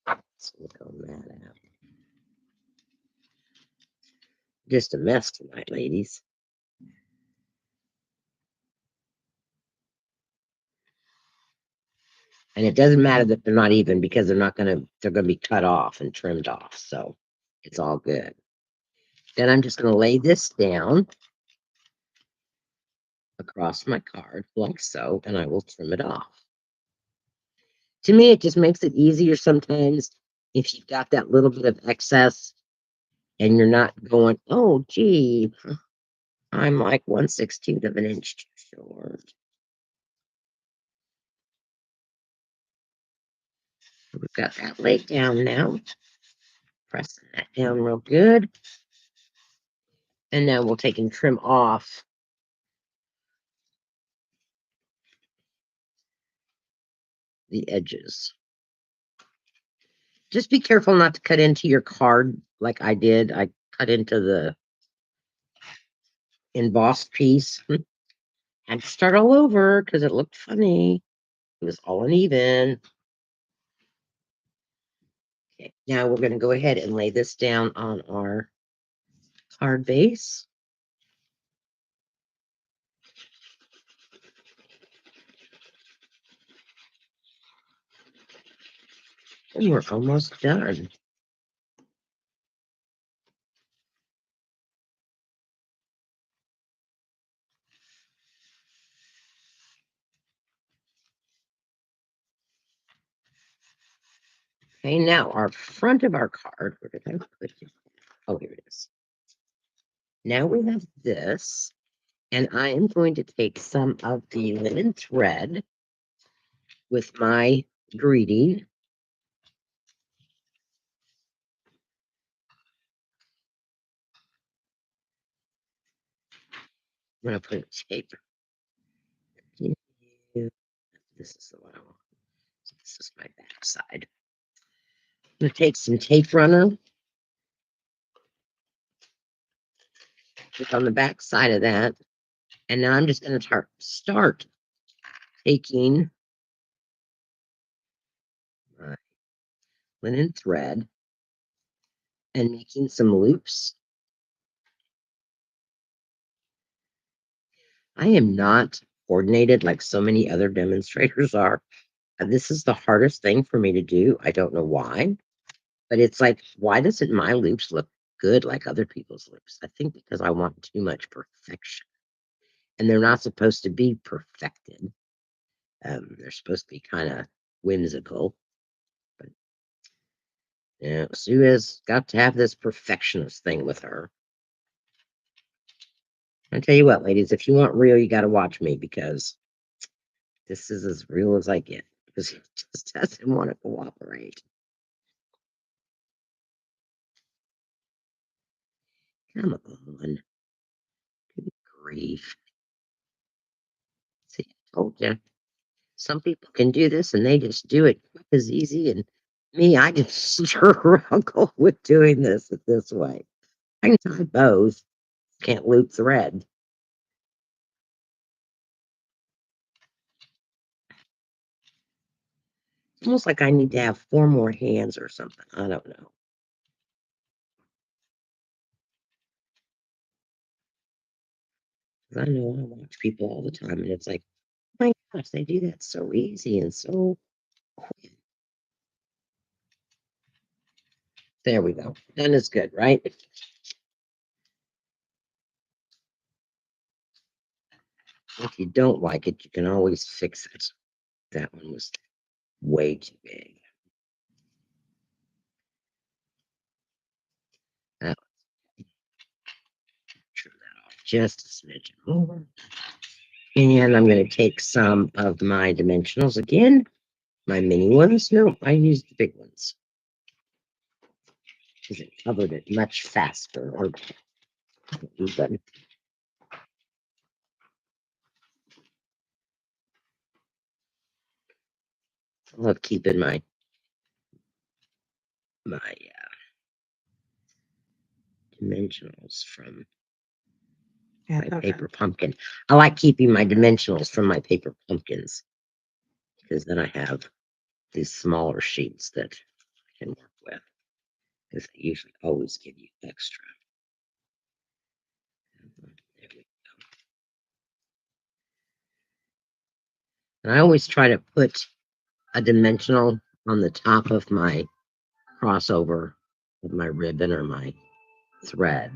my silicone mat out? Just a mess tonight, ladies. And it doesn't matter that they're not even, because they're gonna be cut off and trimmed off. So it's all good. Then I'm just gonna lay this down across my card like so, and I will trim it off. To me, it just makes it easier sometimes if you've got that little bit of excess and you're not going, oh, gee, I'm like 1/16 of an inch too short. We've got that laid down now. Pressing that down real good. And now we'll take and trim off the edges. Just be careful not to cut into your card like I did. I cut into the embossed piece. And start all over because it looked funny. It was all uneven. Okay, now we're going to go ahead and lay this down on our card base. And we're almost done. Okay, now our front of our card, where did I put it? Oh, here it is. Now we have this, and I am going to take some of the linen thread with my greeting. I'm going to put a tape. This is the one I want. This is my back side. I'm going to take some tape runner. Put on the back side of that. And now I'm just going to start taking my linen thread and making some loops. I am not coordinated like so many other demonstrators are. This is the hardest thing for me to do. I don't know why, but it's like, why doesn't my loops look good like other people's loops? I think because I want too much perfection. And they're not supposed to be perfected. They're supposed to be kind of whimsical. But yeah, Sue has got to have this perfectionist thing with her. I tell you what, ladies, if you want real, you got to watch me because This is as real as I get because he just doesn't want to cooperate. Come on. Good grief. See, I told you. Some people can do this and they just do it quick as easy. And me, I just struggle with doing this way. I can tie bows, can't loop thread. It's almost like I need to have 4 more hands or something. I don't know. I know I watch people all the time, and it's like, my gosh, they do that so easy and so quick. There we go. Done is good, right? If you don't like it, you can always fix it. That one was way too big. I'll trim that off just a smidgen more. And I'm going to take some of my dimensionals again. My mini ones. No, I used the big ones because it covered it much faster. Or even. I love keeping my dimensionals from Yeah, my okay. paper pumpkin. I like keeping my dimensionals from my paper pumpkins because then I have these smaller sheets that I can work with because they usually always give you extra. There we go. And I always try to put a dimensional on the top of my crossover of my ribbon or my thread.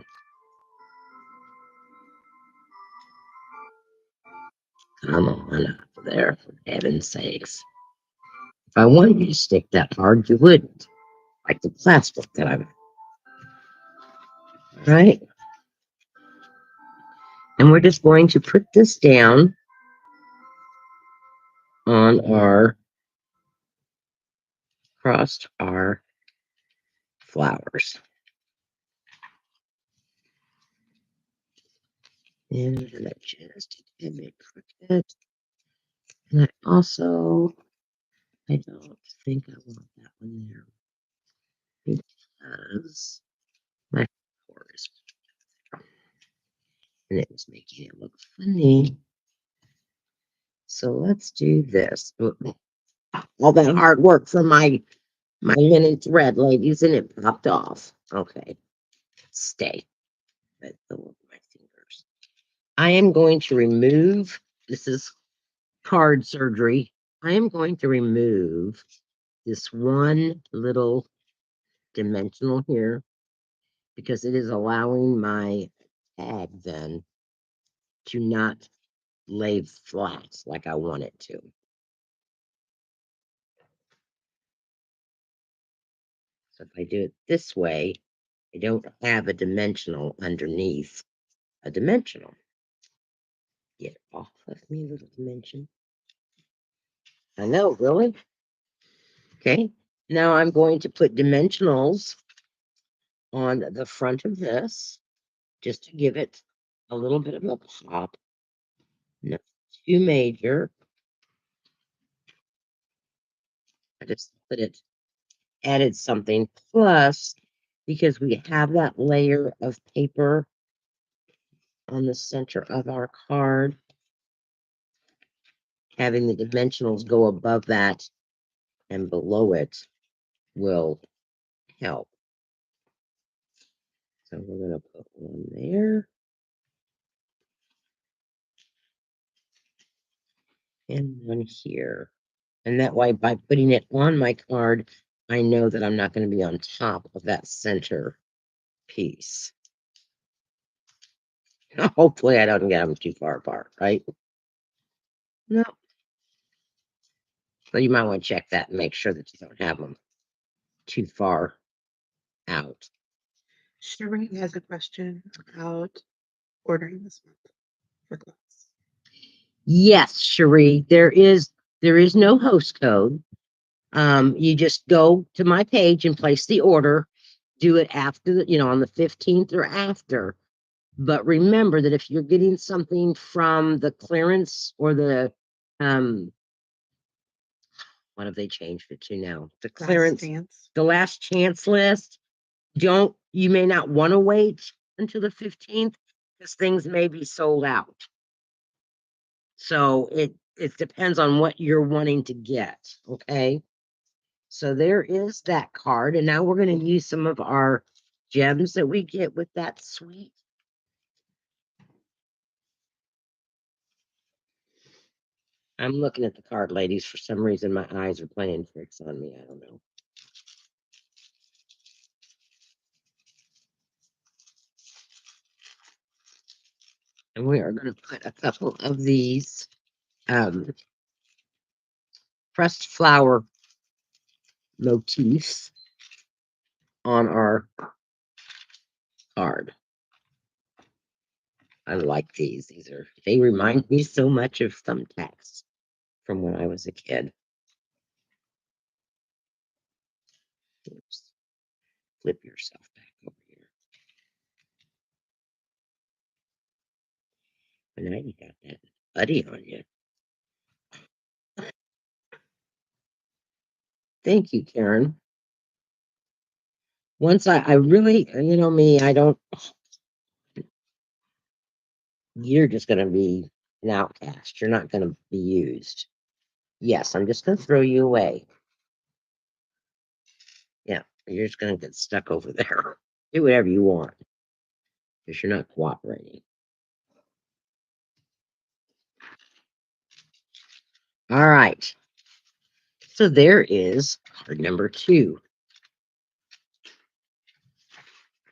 Come on up there, for heaven's sakes. If I wanted you to stick that hard, you wouldn't. Like the plastic that I've. Right? And we're just going to put this down on our crossed our flowers. And I'm gonna just make crooked. And I also, I don't think I want that one there because my cord is, and it was making it look funny. So let's do this. All that hard work for my linen thread, ladies, and it popped off. Okay, stay. But my fingers. I am going to remove. This is card surgery. I am going to remove this one little dimensional here because it is allowing my tag then to not lay flat like I want it to. So if I do it this way, I don't have a dimensional underneath a dimensional. Get off of me, little dimension. I know, really? Okay. Now I'm going to put dimensionals on the front of this just to give it a little bit of a pop. No, too major. I just put it, added something. Plus, because we have that layer of paper on the center of our card, having the dimensionals go above that and below it will help. So we're going to put one there and one here. And that way, by putting it on my card, I know that I'm not going to be on top of that center piece. Hopefully, I don't get them too far apart, right? No. So you might want to check that and make sure that you don't have them too far out. Sheree has a question about ordering this month for gloves. Yes, Cherie, there is no host code. You just go to my page and place the order. Do it after on the 15th or after. But remember that if you're getting something from the clearance or the what have they changed it to now? The clearance, the last chance list. You may not want to wait until the 15th because things may be sold out. So it depends on what you're wanting to get. Okay. So there is that card. And now we're going to use some of our gems that we get with that suite. I'm looking at the card, ladies. For some reason, my eyes are playing tricks on me. I don't know. And we are going to put a couple of these pressed flower motifs on our card. I like these. They remind me so much of thumbtacks from when I was a kid. Oops. Flip yourself back over here. And now you got that buddy on you. Thank you, Karen. Once I really, me, I don't, you're just going to be an outcast. You're not going to be used. Yes, I'm just going to throw you away. Yeah, you're just going to get stuck over there. Do whatever you want because you're not cooperating. All right. So there is card number 2.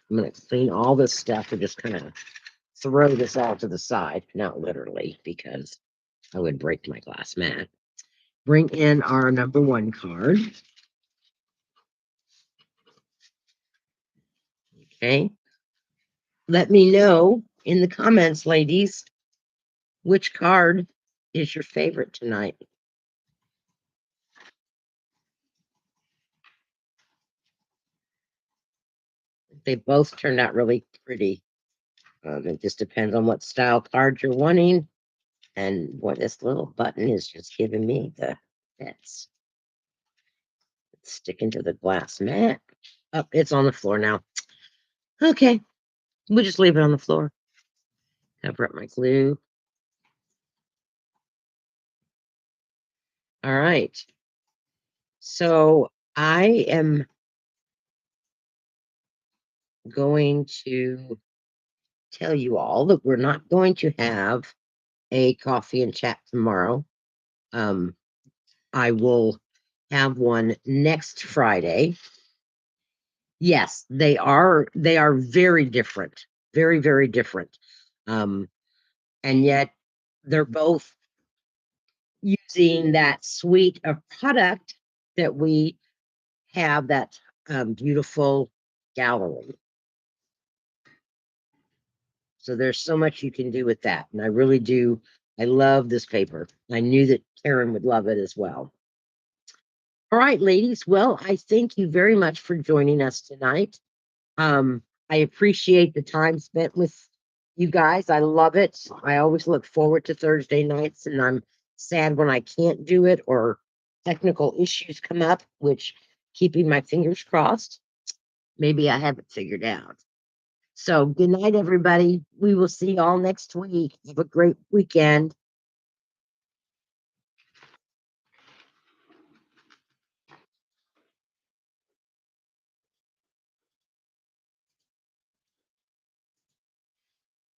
I'm going to clean all this stuff and just kind of throw this all to the side. Not literally, because I would break my glass mat. Bring in our number 1 card. Okay. Let me know in the comments, ladies, which card is your favorite tonight. They both turned out really pretty. It just depends on what style card you're wanting. And what this little button is just giving me the bits. It's sticking to the glass mat. Oh, it's on the floor now. Okay, we'll just leave it on the floor. Cover up my glue. All right. So I am going to tell you all that we're not going to have a coffee and chat tomorrow. I will have one next Friday. Yes, they are very different. Very, very different. And yet they're both using that suite of product that we have, that beautiful gallery. So there's so much you can do with that. And I really do. I love this paper. I knew that Karen would love it as well. All right, ladies. Well, I thank you very much for joining us tonight. I appreciate the time spent with you guys. I love it. I always look forward to Thursday nights, and I'm sad when I can't do it or technical issues come up, which keeping my fingers crossed. Maybe I have it figured out. So good night, everybody. We will see you all next week. Have a great weekend.